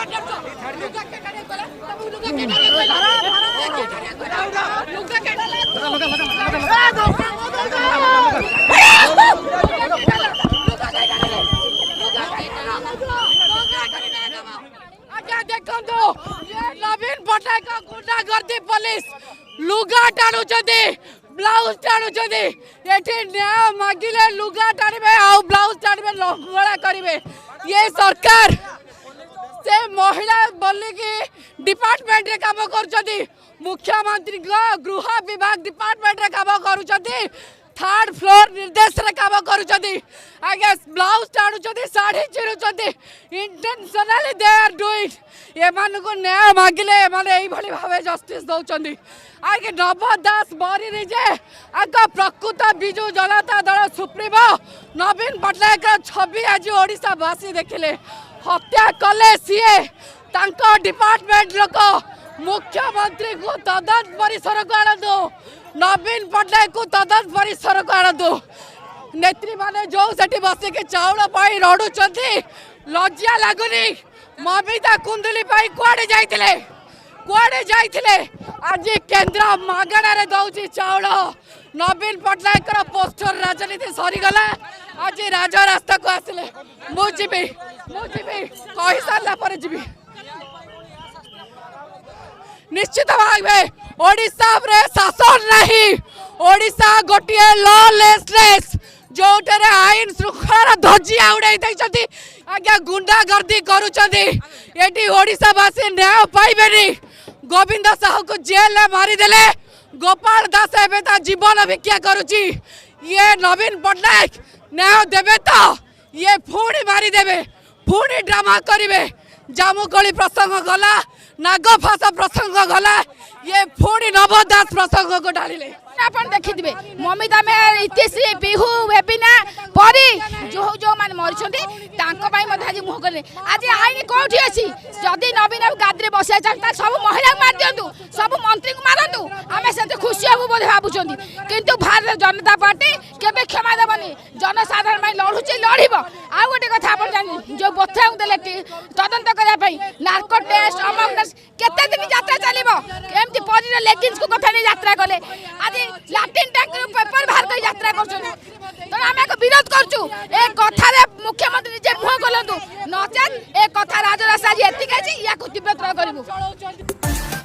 देखो नवीन पट्टनायक गुंडागर्दी पुलिस लुगा टाणुचंदी ब्लाउज टाणुचंदी एठी न्याय मागिले लुगा टाणिबे आ ब्लाउज टाणिबे लंगड़ा करिवे ये सरकार से महिला बोली कि डिपार्टमेंट रे काम करूचंदी मुख्यमंत्री गृह विभाग डिपार्टमेंट रे काम करूचंदी थर्ड फ्लोर निर्देश रे काम करूचंदी आगे ब्लाउज टाणुचंदी साड़ी चिरुचंदी इंटेंशनली दे आर डूइंग एमान को न्याय मागिले एमान एई भली भावे जस्टिस दउचंदी आगे नव दास बरी निजे आका प्रकृत बिजु जनता दल सुप्रीमो नवीन पट्टनायक छवि आज ओडिशा वासी देखिले हत्या कले सीए तांको डिपार्टमेंट लोक मुख्यमंत्री को तदंत परिसर को आणदो नवीन पट्टनायक को तदंत परिसर को आणदो नेत्री माने जो सेठी बसी के चाउल पाई रडुचंती लज्जा लागुनी ममिता कुंडली पाई कुआडे जाइथिले आज केंद्र मागणा रे दउची चाउल नवीन पट्टनायक पोस्टर राजनीति सरी गला आज राज रास्ता को आसिले मुझी कही सारा पर जीवी निश्चित भावे ओडिशा रे शासन नहीं ओडिशा गोटे लॉलेसनेस जोटरे आईन श्रृंखला धजिया उड़ाई दैछथि आज्ञा गुंडागर्दी करूछथि एटी ओडिशावासी न्याय पाइबेनी गोविंद साहू को जेल में मारी देले गोपाल दास एबे जीवन भिक्षा करुची ये नवीन पट्टनायक न्याय देवे तो ये पुणी मारी देवे पुणी ड्रामा करिवे जामुकोली प्रसंग गला नागफास प्रसंग गला ये पुणी नवदास प्रसंग को डालिले अपन देखिथिबे ममिता में इतिश्री बिहू वेबिना परी जो जो मान मरिछंती तांको पई मध आज मुह करले आज आईन कोठी अछि जदी नवीन गाद्रे बसिया चाहता सब महिला मार दियंतु सब मंत्री को मारंतु आमे सेते खुशी हबु बोले भाबुछंती किंतु भारतीय जनता पार्टी केबे क्षमा देबनी जनसाधारण में लढुची लढिबो आ गोटे कथा अपन जानि जो बथाउ देले तदंत करिया पई नार्को टेस्ट अमक टेस्ट केते दिन यात्रा चलिबो एमती परी लेगिंस को कथा ने यात्रा कले आज लैट्रिन टैंक पेपर बाहर कर यात्रा करछन तो आमे को विरोध करछु ए कथा रे मुख्यमंत्री जे मुह गलंतु नचेत ए कथा राजरासा जे एतिका छी या को तीव्रता करिवु